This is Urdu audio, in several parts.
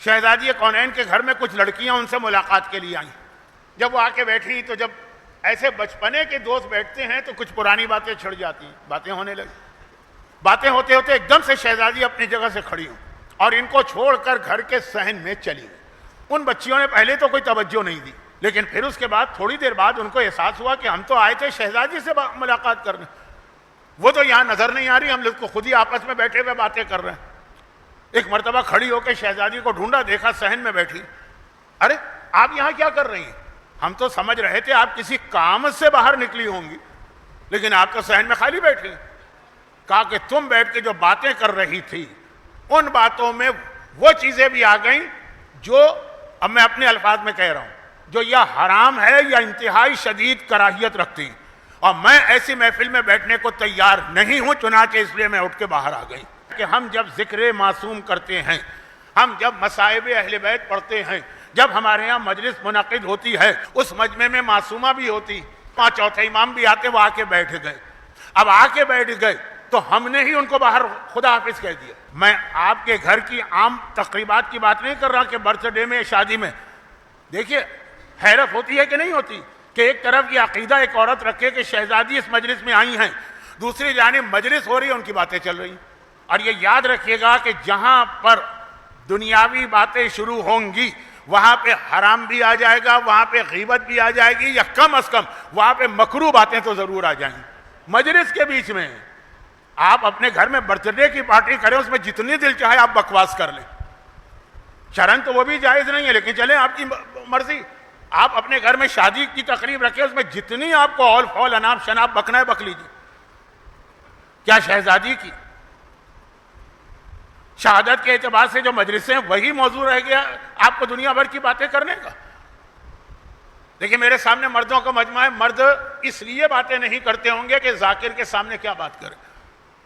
شہزادی کونین کے گھر میں کچھ لڑکیاں ان سے ملاقات کے لیے آئیں. جب وہ آ کے بیٹھی تو جب ایسے بچپنے کے دوست بیٹھتے ہیں تو کچھ پرانی باتیں چھڑ جاتی ہیں, باتیں ہونے لگی. باتیں ہوتے ہوتے ایک دم سے شہزادی اپنی جگہ سے کھڑی ہوں اور ان کو چھوڑ کر گھر کے صحن میں چلی گئی. ان بچیوں نے پہلے تو کوئی توجہ نہیں دی, لیکن پھر اس کے بعد تھوڑی دیر بعد ان کو احساس ہوا کہ ہم تو آئے تھے شہزادی سے ملاقات کرنے, وہ تو یہاں نظر نہیں آ رہی, ہم لوگ کو خود ہی آپس میں بیٹھے ہوئے باتیں کر رہے ہیں. ایک مرتبہ کھڑی ہو کے شہزادی کو ڈھونڈا, دیکھا صحن میں بیٹھی. ارے آپ یہاں کیا کر رہی ہیں؟ ہم تو سمجھ رہے تھے آپ کسی کام سے باہر نکلی ہوں گی, لیکن آپ تو صحن میں خالی بیٹھی. کہا کہ تم بیٹھ کے جو باتیں کر رہی تھی ان باتوں میں وہ چیزیں بھی آ گئیں جو اب میں اپنے الفاظ میں کہہ رہا ہوں, جو یا حرام ہے یا انتہائی شدید کراہیت رکھتی, اور میں ایسی محفل میں بیٹھنے کو تیار نہیں ہوں, چنانچہ اس لیے میں اٹھ کے باہر آ گئی. کہ ہم جب ذکر معصوم کرتے ہیں, ہم جب مصائب اہل بیت پڑھتے ہیں, جب ہمارے ہاں مجلس منعقد ہوتی ہے, اس مجمع میں معصومہ بھی ہوتی, 5 چوتھے امام بھی آتے, وہ آ کے بیٹھ گئے. اب آ کے بیٹھ گئے تو ہم نے ہی ان کو باہر خدا حافظ کہہ دیا. میں آپ کے گھر کی عام تقریبات کی بات نہیں کر رہا کہ برتھ ڈے میں, شادی میں. دیکھیے حیرت ہوتی ہے کہ نہیں ہوتی کہ ایک طرف یہ عقیدہ ایک عورت رکھے کہ شہزادی اس مجلس میں آئی ہیں, دوسری جانب مجلس ہو رہی ہے, ان کی باتیں چل رہی ہیں. اور یہ یاد رکھیے گا کہ جہاں پر دنیاوی باتیں شروع ہوں گی وہاں پہ حرام بھی آ جائے گا, وہاں پہ غیبت بھی آ جائے گی, یا کم از کم وہاں پہ مکروہ باتیں تو ضرور آ جائیں گی. مجلس کے بیچ میں آپ اپنے گھر میں برتھ ڈے کی پارٹی کریں, اس میں جتنی دل چاہے آپ بکواس کر لیں, شرن تو وہ بھی جائز نہیں ہے, لیکن چلیں آپ کی مرضی. آپ اپنے گھر میں شادی کی تقریب رکھیں, اس میں جتنی آپ کو اول فول اناپ شناپ بکنا ہے بک لیجیے. کیا شہزادی کی شہادت کے اعتبار سے جو مجلسیں وہی موضوع رہ گیا آپ کو دنیا بھر کی باتیں کرنے کا؟ دیکھیں میرے سامنے مردوں کا مجمع ہے, مرد اس لیے باتیں نہیں کرتے ہوں گے کہ ذاکر کے سامنے کیا بات کریں.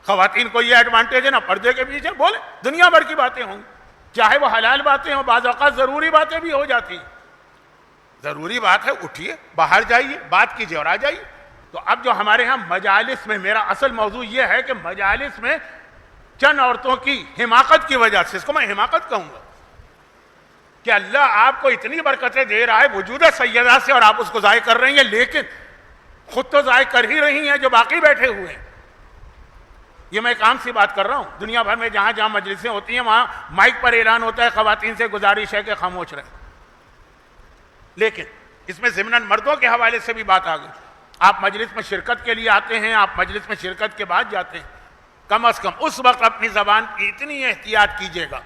خواتین کو یہ ایڈوانٹیج ہے نا, پردے کے پیچھے بولے دنیا بھر کی باتیں ہوں گی, چاہے وہ حلال باتیں ہوں, بعض اوقات ضروری باتیں بھی ہو جاتی ہیں. ضروری بات ہے, اٹھیے باہر جائیے, بات کیجیے اور آ جائیے. تو اب جو ہمارے ہاں مجالس میں, میرا اصل موضوع یہ ہے کہ مجالس میں چند عورتوں کی حماقت کی وجہ سے, اس کو میں حماقت کہوں گا, کہ اللہ آپ کو اتنی برکتیں دے رہا ہے وجود سیدہ سے, اور آپ اس کو ضائع کر رہی ہیں, لیکن خود تو ضائع کر ہی رہی ہیں جو باقی بیٹھے ہوئے ہیں. یہ میں ایک عام سی بات کر رہا ہوں, دنیا بھر میں جہاں جہاں مجلسیں ہوتی ہیں وہاں مائک پر اعلان ہوتا ہے خواتین سے گزارش ہے کہ خاموش رہیں. لیکن اس میں ضمناً مردوں کے حوالے سے بھی بات آ گئی. آپ مجلس میں شرکت کے لیے آتے ہیں, آپ مجلس میں شرکت کے بعد جاتے ہیں, کم از کم اس وقت اپنی زبان کی اتنی احتیاط کیجیے گا